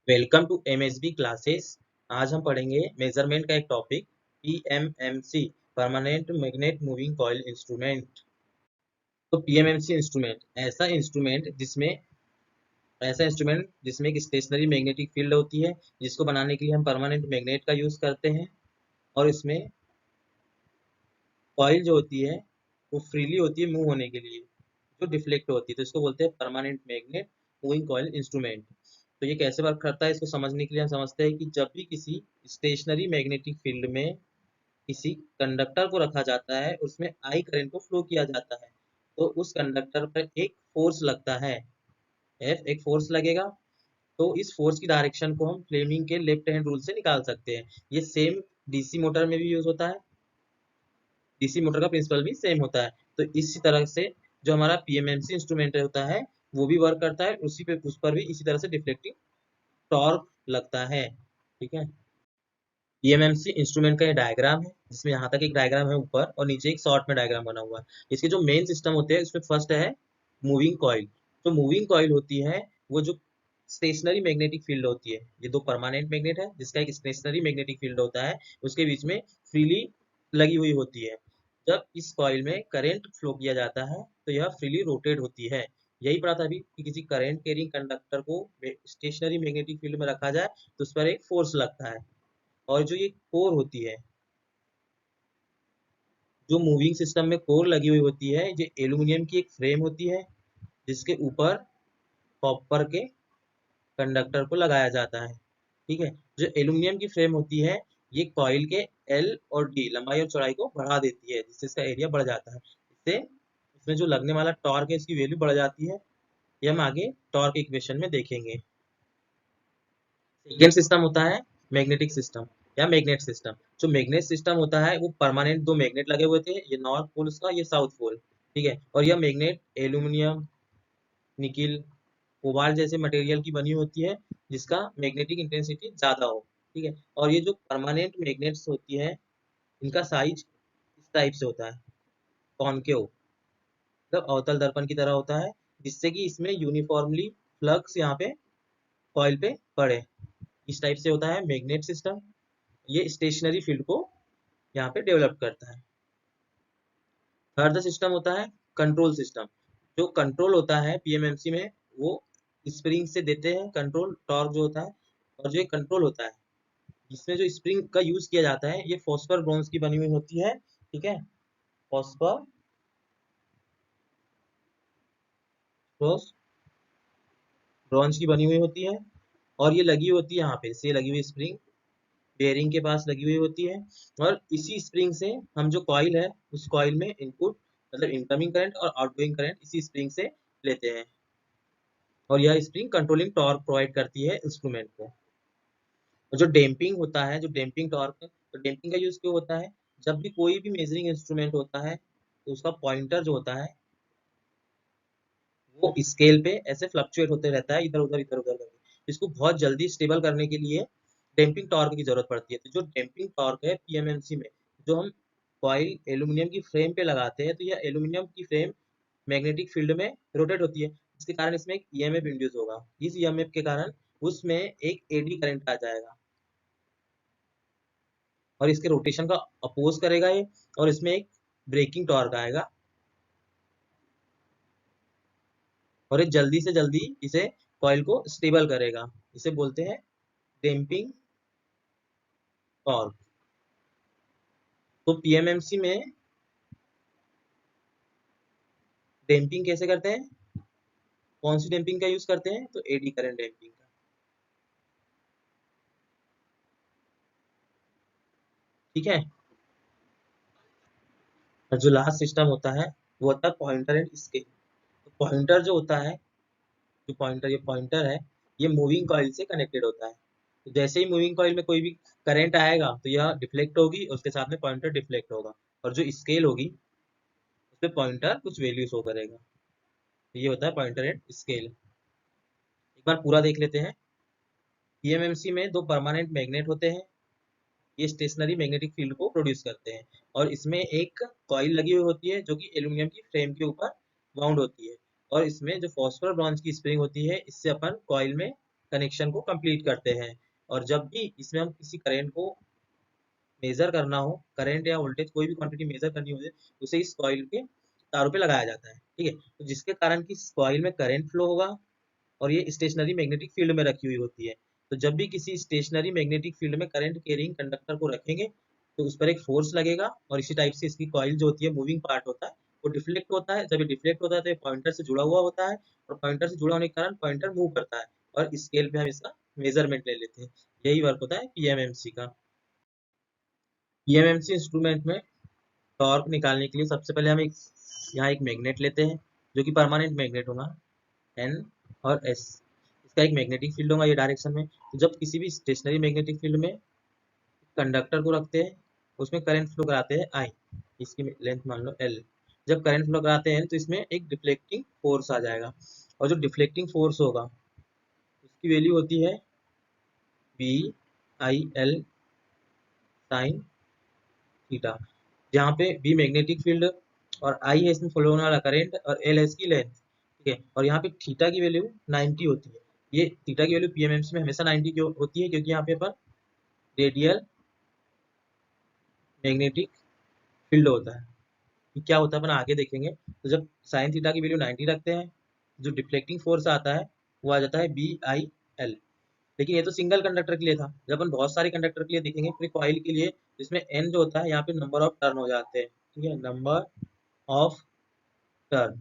Welcome to MSB classes. आज हम पढ़ेंगे मेजरमेंट का एक topic PMMC, permanent magnet moving coil instrument. तो पीएमएमसी इंस्ट्रूमेंट ऐसा इंस्ट्रूमेंट जिसमें एक स्टेशनरी मैग्नेटिक फील्ड होती है, जिसको बनाने के लिए हम परमानेंट मैग्नेट का यूज करते हैं। और इसमें कॉइल जो होती है वो फ्रीली होती है मूव होने के लिए, जो डिफ्लेक्ट होती है, तो इसको बोलते हैं permanent magnet moving coil instrument. तो ये कैसे वर्क करता है, इसको समझने के लिए हम समझते हैं कि जब भी किसी स्टेशनरी मैग्नेटिक फील्ड में किसी कंडक्टर को रखा जाता है, उसमें आई करंट को फ्लो किया जाता है, तो उस कंडक्टर पर एक फोर्स लगता है, एफ एक फोर्स लगेगा। तो इस फोर्स की डायरेक्शन को हम फ्लेमिंग के लेफ्ट हैंड रूल से निकाल सकते हैं। ये सेम डीसी मोटर में भी यूज होता है, डीसी मोटर का प्रिंसिपल भी सेम होता है। तो इसी तरह से जो हमारा पीएमएमसी इंस्ट्रूमेंट होता है वो भी वर्क करता है, उस पर भी इसी तरह से डिफ्लेक्टिंग टॉर्क लगता है। ठीक है, पीएमएमसी इंस्ट्रूमेंट का ये डायग्राम है, जिसमें यहाँ तक एक डायग्राम है ऊपर और नीचे एक शॉर्ट में डायग्राम बना हुआ है। इसके जो मेन सिस्टम होते हैं उसमें फर्स्ट है मूविंग कॉइल। तो मूविंग कॉइल होती है वो जो स्टेशनरी मैग्नेटिक फील्ड होती है, ये दो परमानेंट मैग्नेट है जिसका एक स्टेशनरी मैग्नेटिक फील्ड होता है, उसके बीच में फ्रीली लगी हुई होती है। जब इस कॉइल में करंट फ्लो किया जाता है तो यह फ्रीली रोटेट होती है। यही पढ़ा था अभी कि किसी करंट कैरिंग कंडक्टर को स्टेशनरी मैग्नेटिक फील्ड में रखा जाए तो उस पर एक फोर्स लगता है। और जो ये कोर होती है, जो मूविंग सिस्टम में कोर लगी हुई होती है, ये एल्यूमिनियम की एक फ्रेम होती है जिसके ऊपर कॉपर के कंडक्टर को लगाया जाता है। ठीक है, जो एल्यूमिनियम की फ्रेम होती है ये कॉइल के एल और डी लंबाई और चौड़ाई को बढ़ा देती है, जिससे इसका एरिया बढ़ जाता है। इससे इसमें जो लगने वाला टॉर्क है इसकी वैल्यू बढ़ जाती है। ये हम आगे टॉर्क इक्वेशन में देखेंगे। सेकेंड सिस्टम होता है मैग्नेटिक सिस्टम या मैग्नेट सिस्टम। जो मैग्नेट सिस्टम होता है वो परमानेंट दो मैग्नेट लगे हुए थे, ये नॉर्थ पोल उसका, ये साउथ पोल। ठीक है, और यह मैग्नेट एल्यूमिनियम, निकिल, कोबाल्ट जैसे मटेरियल की बनी होती है जिसका मैग्नेटिक इंटेंसिटी ज्यादा हो। ठीक है, और ये जो परमानेंट मैग्नेट्स होती है इनका साइज इस टाइप से होता है, कॉनकेव, मतलब अवतल दर्पण की तरह होता है, जिससे कि इसमें यूनिफॉर्मली फ्लक्स यहाँ पे कॉइल पे पड़े। इस टाइप से होता है मैग्नेट सिस्टम। ये स्टेशनरी फील्ड को यहाँ पे डेवलप करता है। थर्ड सिस्टम होता है कंट्रोल सिस्टम। जो कंट्रोल होता है पीएमएमसी में वो स्प्रिंग से देते हैं कंट्रोल टॉर्क जो होता है। और जो कंट्रोल होता है जिसमें जो स्प्रिंग का यूज किया जाता है ये फॉस्फर ब्रॉन्ज की बनी हुई होती है। ठीक है, फॉस्फर ब्रॉन्ज की बनी हुई होती है, और ये लगी होती है यहाँ पे, से लगी हुई स्प्रिंग बेयरिंग के पास लगी हुई होती है। और इसी स्प्रिंग से हम जो कॉइल है उस कॉइल में इनपुट मतलब इनकमिंग करंट और आउटगोइंग करंट इसी स्प्रिंग से लेते हैं। और यह स्प्रिंग कंट्रोलिंग टॉर्क प्रोवाइड करती है इंस्ट्रूमेंट को। और जो डैम्पिंग होता है, जो डैम्पिंग टॉर्क, तो डैम्पिंग का यूज क्यों होता है? जब भी कोई भी मेजरिंग इंस्ट्रूमेंट होता है तो उसका पॉइंटर जो होता है वो स्केल पे ऐसे फ्लक्चुएट होते रहता है, इधर उधर करके। इसको बहुत जल्दी स्टेबल करने के लिए डैम्पिंग टॉर्क की जरूरत पड़ती है। तो जो डैम्पिंग टॉर्क है पीएमएमसी में, जो हम कॉइल एल्यूमिनियम की फ्रेम पे लगाते हैं, तो यह एल्यूमिनियम की फ्रेम मैग्नेटिक फील्ड में रोटेट होती है, जिसके कारण इसमें एक ईएमएफ इंड्यूस होगा। इस ईएमएफ के कारण उसमें एक एडी करंट आ जाएगा और इसके रोटेशन का अपोज करेगा ये, और इसमें एक ब्रेकिंग टॉर्क आएगा और ये जल्दी से जल्दी इसे कॉइल को स्टेबल करेगा। इसे बोलते हैं डैम्पिंग टॉर्क। तो पीएमएमसी में डैम्पिंग कैसे करते हैं, कौन सी डैम्पिंग का यूज करते हैं? तो एडी करंट डैम्पिंग का। ठीक है, और जो लास्ट सिस्टम होता है वो होता है पॉइंटर एंड स्केल। तो पॉइंटर जो होता है, जो पॉइंटर ये पॉइंटर है, ये मूविंग कॉइल से कनेक्टेड होता है। तो जैसे ही मूविंग कॉइल में कोई भी करंट आएगा तो यह डिफ्लेक्ट होगी, उसके साथ में पॉइंटर डिफ्लेक्ट होगा, और जो स्केल होगी उस पर पॉइंटर कुछ वैल्यू शो करेगा। तो ये होता है पॉइंटर एंड स्केल। एक बार पूरा देख लेते हैं। पीएमएमसी में दो परमानेंट मैग्नेट होते हैं, ये स्टेशनरी मैग्नेटिक फील्ड को प्रोड्यूस करते हैं। और इसमें एक कॉइल लगी हुई होती है जो कि एल्यूमिनियम की फ्रेम के ऊपर वाउंड होती है। और इसमें जो फॉस्फोरस ब्रॉन्ज की स्प्रिंग होती है इससे अपन कॉइल में कनेक्शन को कंप्लीट करते हैं। और जब भी इसमें हम किसी करंट को मेजर करना हो, करंट या वोल्टेज कोई भी क्वांटिटी मेजर करनी हो, तो उसे इस कॉइल के तारों पे लगाया जाता है। ठीक है, तो जिसके कारण कि इस कॉइल में करंट फ्लो होगा और ये स्टेशनरी मैग्नेटिक फील्ड में रखी हुई होती है। तो जब भी किसी स्टेशनरी मैग्नेटिक फील्ड में करंट कैरिंग कंडक्टर को रखेंगे तो उस पर एक फोर्स लगेगा और इसी टाइप से इसकी कॉइल जो होती है, मूविंग पार्ट होता है, वो डिफ्लेक्ट होता है। जब ये डिफ्लेक्ट होता है तो ये पॉइंटर से जुड़ा हुआ होता है और पॉइंटर से जुड़ा होने के कारण पॉइंटर मूव करता है और स्केल पे हम इसका मेजरमेंट ले लेते हैं। यही वर्क होता है पीएमएमसी का। पीएमएमसी इंस्ट्रूमेंट में टॉर्क निकालने के लिए सबसे पहले हम यहाँ एक मैग्नेट लेते हैं जो कि परमानेंट मैग्नेट होगा, एन और एस। इसका एक मैग्नेटिक फील्ड होगा ये डायरेक्शन में। तो जब किसी भी स्टेशनरी मैग्नेटिक फील्ड में कंडक्टर को रखते हैं, उसमें करंट फ्लो कराते हैं आई, इसकी लेंथ मान लो एल। जब करंट फ्लो कराते हैं तो इसमें एक डिफ्लेक्टिंग फोर्स आ जाएगा और जो डिफ्लेक्टिंग फोर्स होगा उसकी वैल्यू होती है B I L sine theta, जहाँ पे बी मैग्नेटिक फील्ड और आई है इसमें फ्लो होने वाला करंट और एल है इसकी लेंथ। ठीक है, और यहाँ पे थीटा की वैल्यू 90 होती है। ये थीटा की वैल्यू पीएमएमसी में हमेशा 90 क्यों होती है, क्योंकि यहाँ पे अपन रेडियल मैग्नेटिक फील्ड होता है। कि क्या होता है अपन आगे देखेंगे। तो जब साइन थीटा की वैल्यू 90 रखते हैं, जो डिफ्लेक्टिंग फोर्स आता है वो आ जाता है बी आई एल। लेकिन ये तो सिंगल कंडक्टर के लिए था, जब अपन बहुत सारे कंडक्टर के लिए देखेंगे पूरी कॉइल के लिए, जिसमें एन जो होता है यहाँ पे नंबर ऑफ टर्न हो जाते हैं। ठीक है, number of turn,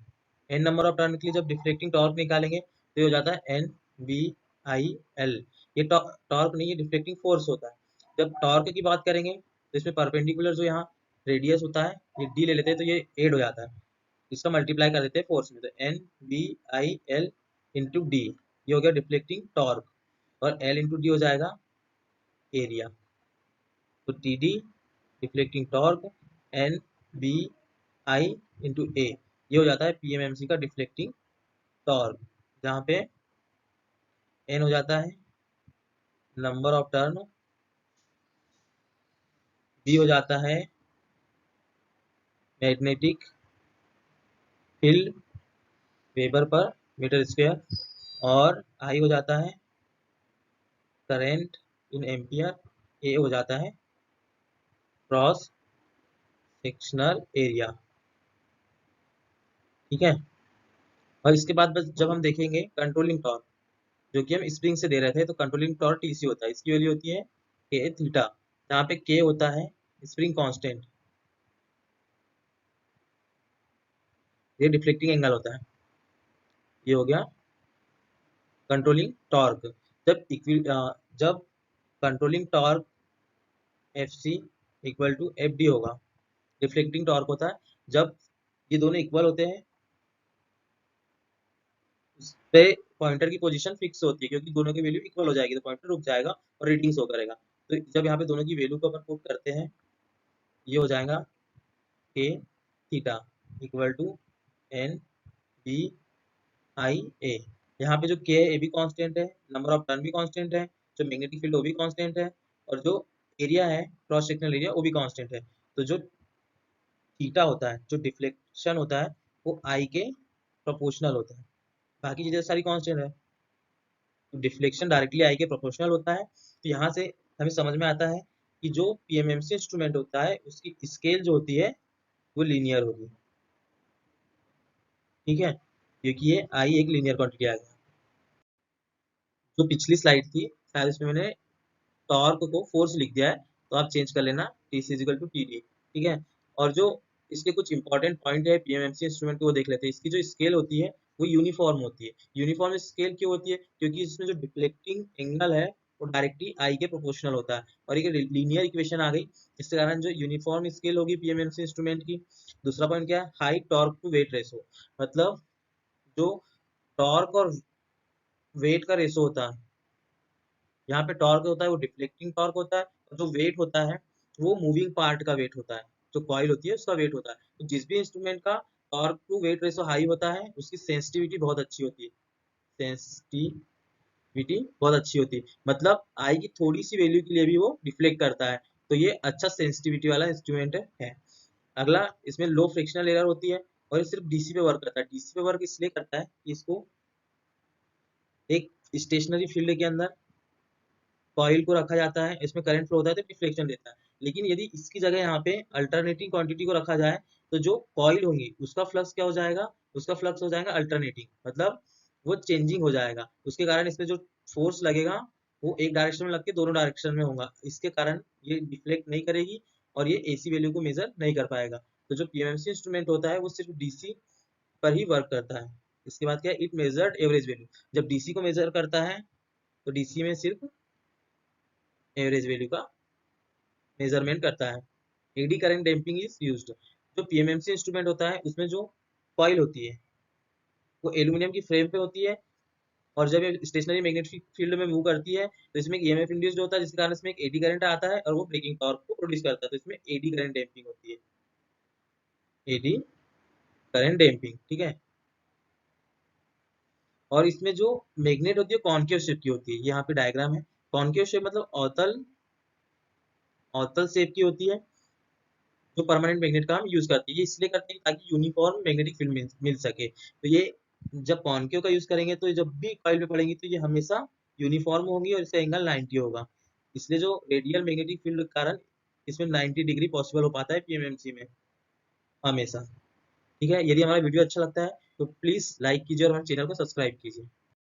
N number of turn के लिए जब डिफ्लेक्टिंग टॉर्क निकालेंगे तो ये हो जाता है एन बी आई एल। ये टॉर्क नहीं, ये डिफ्लेक्टिंग फोर्स होता है। जब टॉर्क की बात करेंगे तो इसमें परपेंडिकुलर जो यहाँ रेडियस होता है ये डी ले लेते हैं, तो ये एड हो जाता है, इसका मल्टीप्लाई कर देते हैं फोर्स में, तो N B I L into D, ये हो गया डिफ्लेक्टिंग टॉर्क, और एल इंटू डी हो जाएगा एरिया। तो T D deflecting torque N B I into A, ये हो जाता है पीएमएमसी का डिफ्लेक्टिंग टॉर्क, जहाँ पे एन हो जाता है नंबर ऑफ टर्न, बी हो जाता है magnetic field weber per metre square, और आई हो जाता है करंट इन एम्पियर, ए हो जाता है क्रॉस सेक्शनल एरिया। ठीक है, और इसके बाद बस जब हम देखेंगे कंट्रोलिंग टॉर्क, जो कि हम स्प्रिंग से दे रहे थे, तो कंट्रोलिंग टॉर्क टीसी होता है, इसकी वैल्यू होती है के थीटा, जहाँ पे के होता है स्प्रिंग कांस्टेंट, ये डिफ्लेक्टिंग एंगल होता है। ये हो गया कंट्रोलिंग टॉर्क। जब controlling torque F C equal to F D होगा, डिफ्लेक्टिंग टॉर्क होता है जब ये दोनों इक्वल होते हैं, उस पे पॉइंटर की पोजीशन फिक्स होती है, क्योंकि दोनों की वैल्यू इक्वल हो जाएगी तो पॉइंटर रुक जाएगा और रीडिंग शो करेगा। तो जब यहाँ पे दोनों की वैल्यू को अपन पुट करते हैं, ये हो जाएगा k theta equal to N B I A. यहाँ पे जो के है ये भी कांस्टेंट है, नंबर ऑफ टर्न भी कांस्टेंट है, जो मैग्नेटिक फील्ड वो भी कांस्टेंट है, और जो एरिया है क्रॉस सेक्शनल एरिया वो भी कांस्टेंट है। तो जो थीटा होता है, जो डिफ्लेक्शन होता है, वो आई के प्रोपोर्शनल होता है, बाकी चीजें सारी कांस्टेंट है। तो डिफ्लेक्शन डायरेक्टली आई के प्रोपोर्शनल होता है। तो यहाँ से हमें समझ में आता है कि जो पीएमएमसी इंस्ट्रूमेंट होता है उसकी स्केल जो होती है वो लीनियर होगी। ठीक है, क्योंकि ये आई एक लीनियर क्वांटिटी आ गया। जो पिछली स्लाइड थी शायद इसमें मैंने टॉर्क को फोर्स लिख दिया है, तो आप चेंज कर लेना, T C equal to T D. ठीक है, और जो इसके कुछ इंपॉर्टेंट पॉइंट है पीएमएमसी इंस्ट्रूमेंट को वो देख लेते हैं। इसकी जो स्केल होती है वो यूनिफॉर्म होती है। यूनिफॉर्म स्केल क्यों होती है, क्योंकि इसमें जो डिफ्लेक्टिंग एंगल है वो डायरेक्टली आई के प्रोपोर्शनल होता है, और एक लीनियर इक्वेशन आ गई, इसके कारण जो यूनिफॉर्म स्केल होगी पीएमएमसी इंस्ट्रूमेंट की। दूसरा पॉइंट क्या है, high torque to weight ratio, मतलब जो टॉर्क और वेट का रेशो होता है, यहाँ पे टॉर्क होता है वो डिफ्लेक्टिंग टॉर्क होता है, और जो वेट होता है वो मूविंग पार्ट का वेट होता है, जो कॉइल होती है उसका वेट होता है। तो जिस भी इंस्ट्रूमेंट का torque to weight ratio high होता है उसकी सेंसिटिविटी बहुत अच्छी होती है, सेंसिटिविटी बहुत अच्छी होती है, मतलब आई की थोड़ी सी वैल्यू के लिए भी वो डिफ्लेक्ट करता है। तो ये अच्छा सेंसिटिविटी वाला इंस्ट्रूमेंट है। अगला, इसमें लो फ्रिक्शनल एरर होती है, और ये सिर्फ डीसी पे वर्क करता है। डीसी पे वर्क इसलिए करता है कि इसको एक स्टेशनरी फील्ड के अंदर कॉइल को रखा जाता है, इसमें करंट फ्लो होता है तो डिफ्लेक्शन देता है। लेकिन यदि इसकी जगह यहाँ पे अल्टरनेटिंग क्वांटिटी को रखा जाए तो जो कॉइल होंगी उसका फ्लक्स क्या हो जाएगा, उसका फ्लक्स हो जाएगा अल्टरनेटिंग, मतलब वो चेंजिंग हो जाएगा। उसके कारण इसमें जो फोर्स लगेगा वो एक डायरेक्शन में लग के दोनों डायरेक्शन में होगा, इसके कारण ये डिफ्लेक्ट नहीं करेगी और ये एसी वैल्यू को मेजर नहीं कर पाएगा। तो जो पीएमएमसी इंस्ट्रूमेंट होता है वो सिर्फ डीसी पर ही वर्क करता है। इसके बाद क्या है, इट मेजर्ड एवरेज वैल्यू। जब डीसी को मेजर करता है तो डीसी में सिर्फ एवरेज वैल्यू का मेजरमेंट करता है। Eddy current damping is used. जो पीएमएमसी इंस्ट्रूमेंट होता है उसमें जो कॉइल होती है वो एल्यूमिनियम की फ्रेम पे होती है, और जब ये स्टेशनरी मैग्नेटिक फील्ड में मूव करती है तो इसमें एक ईएमएफ इंड्यूस्ड होता है जिसके कारण इसमें एक एडी करंट आता है और वो ब्रेकिंग पावर को प्रोड्यूस करता है, तो इसमें एडी करंट डैम्पिंग होती है। एडी करंट डैम्पिंग, ठीक है। और इसमें जो मैग्नेट होती है कॉन्केव शेप की होती है, यहाँ पे डायग्राम है। कॉन्केव शेप मतलब अवतल, अवतल शेप की होती है, जो परमानेंट मैग्नेट का हम यूज करते हैं। ये इसलिए करते हैं ताकि यूनिफॉर्म मैग्नेटिक फील्ड मिल सके। तो ये जब कॉन्केव का यूज करेंगे तो जब भी कॉइल पे पड़ेंगी तो ये हमेशा यूनिफॉर्म होगी और इसका एंगल 90 होगा। इसलिए जो रेडियल मैग्नेटिक फील्ड के कारण इसमें 90 डिग्री पॉसिबल हो पाता है पीएमएमसी में हमेशा। ठीक है, यदि हमारा वीडियो अच्छा लगता है तो प्लीज लाइक कीजिए और हमारे चैनल को सब्सक्राइब कीजिए।